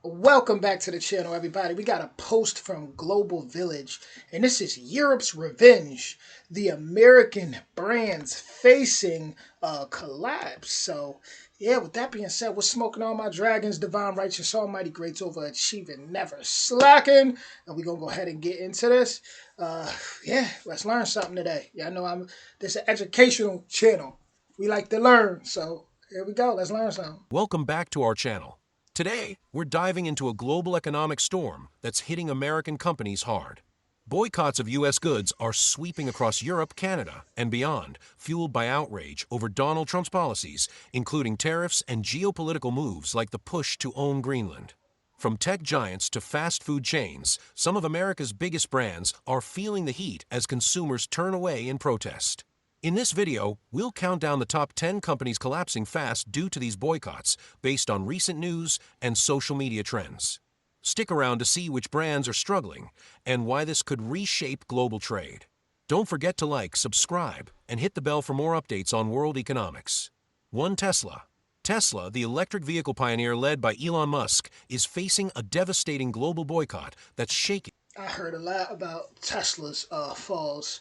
Welcome back to the channel, everybody. We got a post from Global Village, and this is Europe's Revenge. The American brands facing a collapse. So, yeah, with that being said, we're smoking all my dragons, divine, righteous, almighty, greats, overachieving, never slacking. And we're going to go ahead and get into this. Yeah, let's learn something today. Y'all know this is an educational channel. We like to learn. So, here we go. Let's learn something. Welcome back to our channel. Today, we're diving into a global economic storm that's hitting American companies hard. Boycotts of U.S. goods are sweeping across Europe, Canada, and beyond, fueled by outrage over Donald Trump's policies, including tariffs and geopolitical moves like the push to own Greenland. From tech giants to fast food chains, some of America's biggest brands are feeling the heat as consumers turn away in protest. In this video, we'll count down the top 10 companies collapsing fast due to these boycotts based on recent news and social media trends. Stick around to see which brands are struggling and why this could reshape global trade. Don't forget to like, subscribe, and hit the bell for more updates on world economics. 1. Tesla. Tesla, the electric vehicle pioneer led by Elon Musk, is facing a devastating global boycott that's shaking. I heard a lot about Tesla's falls.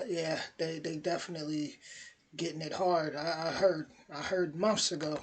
Yeah, they definitely getting it hard. I heard months ago.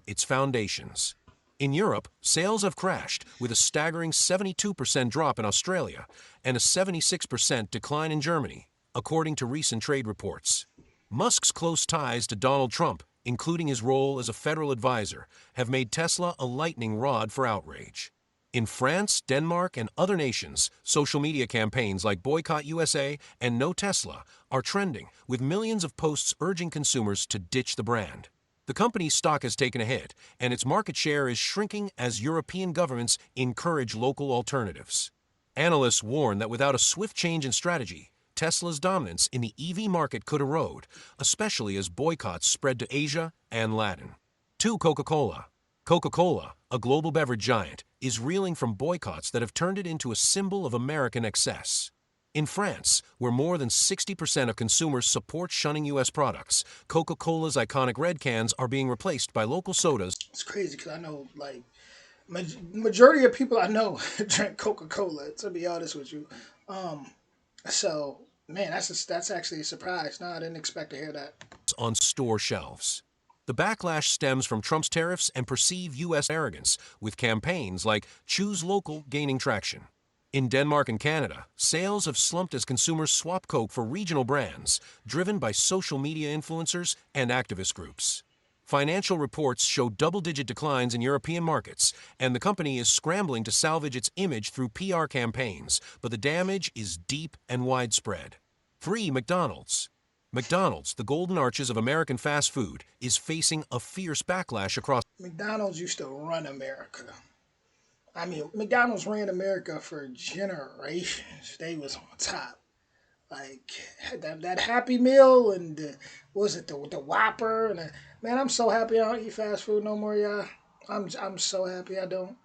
Its foundations. In Europe, sales have crashed, with a staggering 72% drop in Australia and a 76% decline in Germany, according to recent trade reports. Musk's close ties to Donald Trump, including his role as a federal advisor, have made Tesla a lightning rod for outrage. In France, Denmark, and other nations, social media campaigns like Boycott USA and No Tesla are trending, with millions of posts urging consumers to ditch the brand. The company's stock has taken a hit, and its market share is shrinking as European governments encourage local alternatives. Analysts warn that without a swift change in strategy, Tesla's dominance in the EV market could erode, especially as boycotts spread to Asia and Latin. 2. Coca-Cola. Coca-Cola, a global beverage giant, is reeling from boycotts that have turned it into a symbol of American excess. In France, where more than 60% of consumers support shunning U.S. products, Coca-Cola's iconic red cans are being replaced by local sodas. It's crazy because I know like majority of people I know drink Coca Cola. To be honest with you, um, so man, that's actually a surprise. No, I didn't expect to hear that. On store shelves. The backlash stems from Trump's tariffs and perceived U.S. arrogance, with campaigns like Choose Local gaining traction. In Denmark and Canada, sales have slumped as consumers swap Coke for regional brands, driven by social media influencers and activist groups. Financial reports show double-digit declines in European markets, and the company is scrambling to salvage its image through PR campaigns, but the damage is deep and widespread. 3. McDonald's. McDonald's, the golden arches of American fast food, is facing a fierce backlash across. McDonald's used to run America. I mean, McDonald's ran America for generations. They was on top. Like that Happy Meal and what was it the Whopper and man, I'm so happy I don't eat fast food no more, y'all. I'm so happy I don't.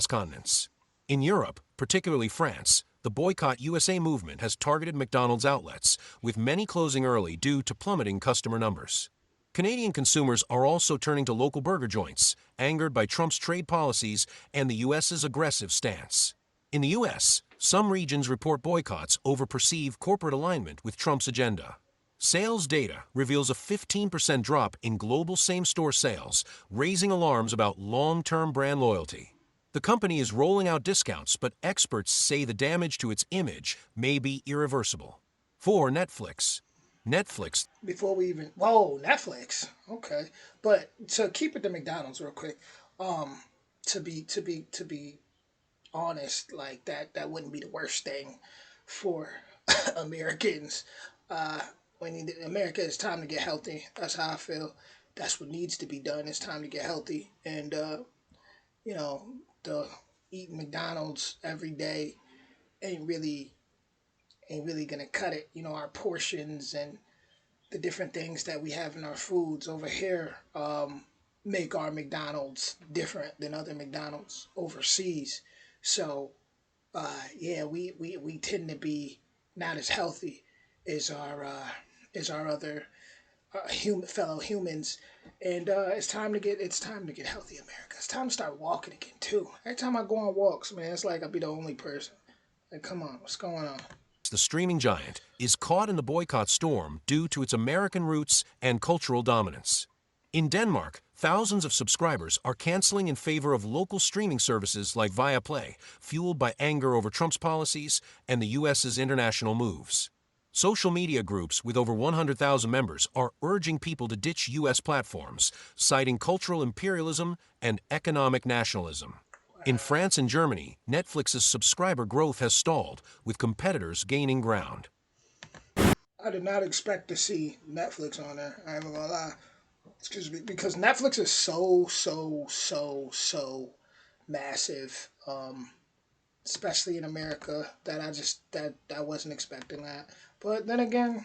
Continents. In Europe, particularly France, the Boycott USA movement has targeted McDonald's outlets, with many closing early due to plummeting customer numbers. Canadian consumers are also turning to local burger joints, angered by Trump's trade policies and the U.S.'s aggressive stance. In the U.S., some regions report boycotts over perceived corporate alignment with Trump's agenda. Sales data reveals a 15% drop in global same-store sales, raising alarms about long-term brand loyalty. The company is rolling out discounts, but experts say the damage to its image may be irreversible. 4. Netflix. Netflix. Before we even whoa, Netflix. Okay. But to keep it to McDonald's real quick, um, to be honest, like that wouldn't be the worst thing for Americans. Uh, America, it's time to get healthy. That's how I feel. That's what needs to be done. It's time to get healthy, and you know, the eating McDonald's every day ain't really ain't really gonna cut it. You know, our portions and the different things that we have in our foods over here make our McDonald's different than other McDonald's overseas. So yeah, we tend to be not as healthy as our other fellow humans, and it's time to get healthy, America. It's time to start walking again too. Every time I go on walks, man, it's like I'll be the only person. Like, come on, what's going on? The streaming giant is caught in the boycott storm due to its American roots and cultural dominance. In Denmark, thousands of subscribers are canceling in favor of local streaming services like Viaplay, fueled by anger over Trump's policies and the U.S.'s international moves. Social media groups with over 100,000 members are urging people to ditch U.S. platforms, citing cultural imperialism and economic nationalism. In France and Germany, Netflix's subscriber growth has stalled, with competitors gaining ground. I did not expect to see Netflix on there. I ain't gonna lie. Excuse me, because Netflix is so massive, especially in America. That I wasn't expecting that. But then again,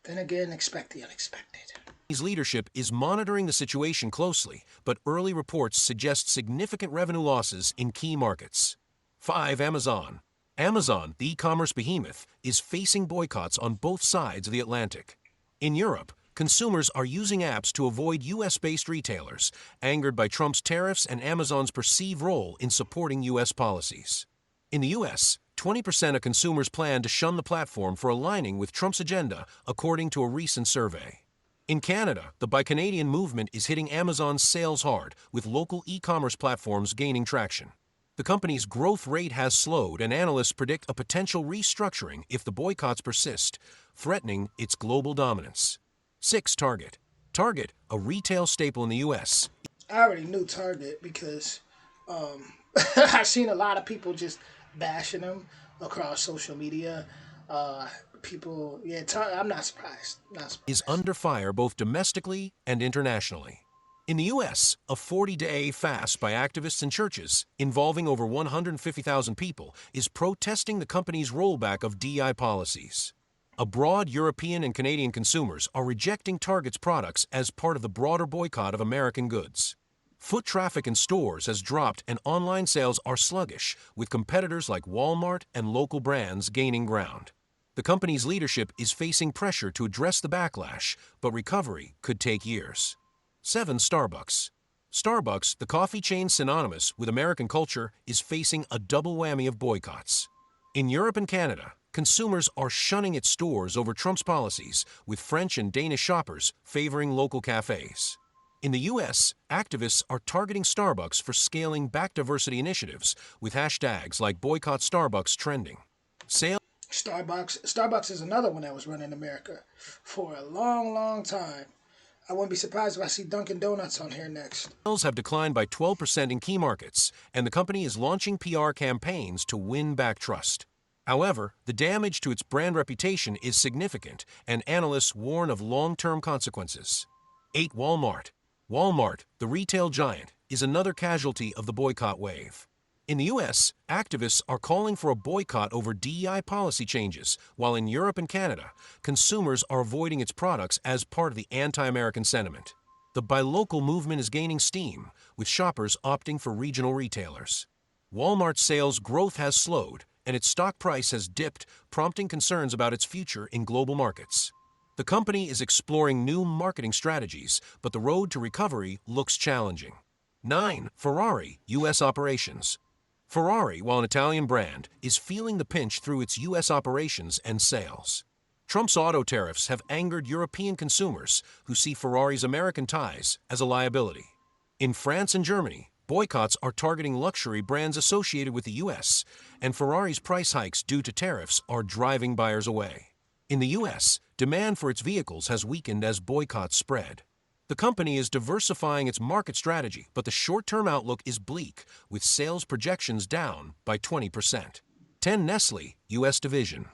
expect the unexpected. His leadership is monitoring the situation closely, but early reports suggest significant revenue losses in key markets. 5. Amazon. Amazon, the e-commerce behemoth, is facing boycotts on both sides of the Atlantic. In Europe, consumers are using apps to avoid U.S.-based retailers, angered by Trump's tariffs and Amazon's perceived role in supporting U.S. policies. In the U.S., 20% of consumers plan to shun the platform for aligning with Trump's agenda, according to a recent survey. In Canada, the Buy Canadian movement is hitting Amazon's sales hard, with local e-commerce platforms gaining traction. The company's growth rate has slowed, and analysts predict a potential restructuring if the boycotts persist, threatening its global dominance. 6. Target. Target, a retail staple in the U.S. I already knew Target because I've seen a lot of people just bashing them across social media. Uh, I'm not surprised. Not is surprised. under fire both domestically and internationally. In the U.S., a 40-day fast by activists and churches, involving over 150,000 people, is protesting the company's rollback of DI policies. Abroad, European and Canadian consumers are rejecting Target's products as part of the broader boycott of American goods. Foot traffic in stores has dropped and online sales are sluggish, with competitors like Walmart and local brands gaining ground. The company's leadership is facing pressure to address the backlash, but recovery could take years. 7. Starbucks. Starbucks, the coffee chain synonymous with American culture, is facing a double whammy of boycotts. In Europe and Canada, consumers are shunning its stores over Trump's policies, with French and Danish shoppers favoring local cafes. In the U.S., activists are targeting Starbucks for scaling back diversity initiatives, with hashtags like Boycott Starbucks trending. Sales Starbucks is another one that was running America for a long time. I wouldn't be surprised if I see Dunkin' Donuts on here next. have declined by 12% in key markets, and the company is launching PR campaigns to win back trust. However, the damage to its brand reputation is significant, and analysts warn of long-term consequences. 8. Walmart. Walmart, the retail giant, is another casualty of the boycott wave. In the U.S., activists are calling for a boycott over DEI policy changes, while in Europe and Canada, consumers are avoiding its products as part of the anti-American sentiment. The buy local movement is gaining steam, with shoppers opting for regional retailers. Walmart's sales growth has slowed, and its stock price has dipped, prompting concerns about its future in global markets. The company is exploring new marketing strategies, but the road to recovery looks challenging. 9. Ferrari, U.S. operations. Ferrari, while an Italian brand, is feeling the pinch through its U.S. operations and sales. Trump's auto tariffs have angered European consumers who see Ferrari's American ties as a liability. In France and Germany, boycotts are targeting luxury brands associated with the U.S., and Ferrari's price hikes due to tariffs are driving buyers away. In the U.S., demand for its vehicles has weakened as boycotts spread. The company is diversifying its market strategy, but the short-term outlook is bleak, with sales projections down by 20%. 10. Nestle, U.S. division.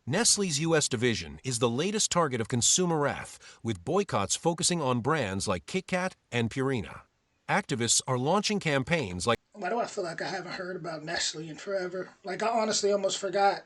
Nestle's U.S. division is the latest target of consumer wrath, with boycotts focusing on brands like Kit Kat and Purina. Activists are launching campaigns like Why do I feel like I haven't heard about Nestle in forever? Like, I honestly almost forgot.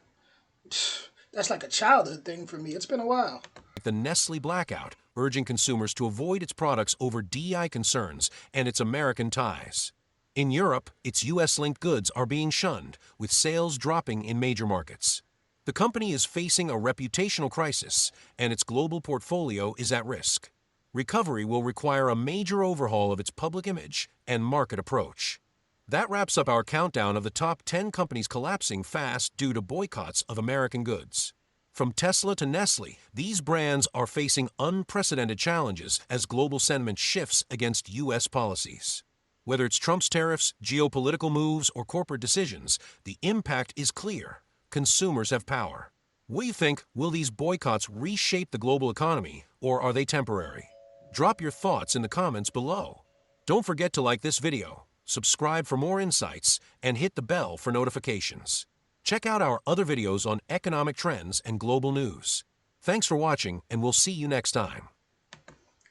That's like a childhood thing for me. It's been a while. the Nestle blackout, urging consumers to avoid its products over DEI concerns and its American ties. In Europe, its U.S.-linked goods are being shunned, with sales dropping in major markets. The company is facing a reputational crisis, and its global portfolio is at risk. Recovery will require a major overhaul of its public image and market approach. That wraps up our countdown of the top 10 companies collapsing fast due to boycotts of American goods. From Tesla to Nestle, these brands are facing unprecedented challenges as global sentiment shifts against U.S. policies. Whether it's Trump's tariffs, geopolitical moves, or corporate decisions, the impact is clear. Consumers have power. What do you think? Will these boycotts reshape the global economy, or are they temporary? Drop your thoughts in the comments below. Don't forget to like this video, subscribe for more insights, and hit the bell for notifications. Check out our other videos on economic trends and global news. Thanks for watching, and we'll see you next time.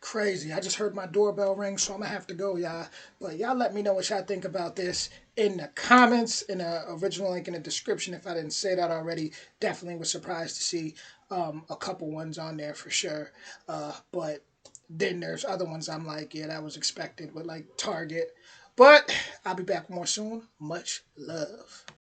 Crazy. I just heard my doorbell ring, so I'm gonna have to go, y'all. But y'all let me know what y'all think about this in the comments, in the original link in the description. If I didn't say that already, definitely was surprised to see a couple ones on there for sure. But then there's other ones I'm like, yeah, that was expected with like Target. But I'll be back more soon. Much love.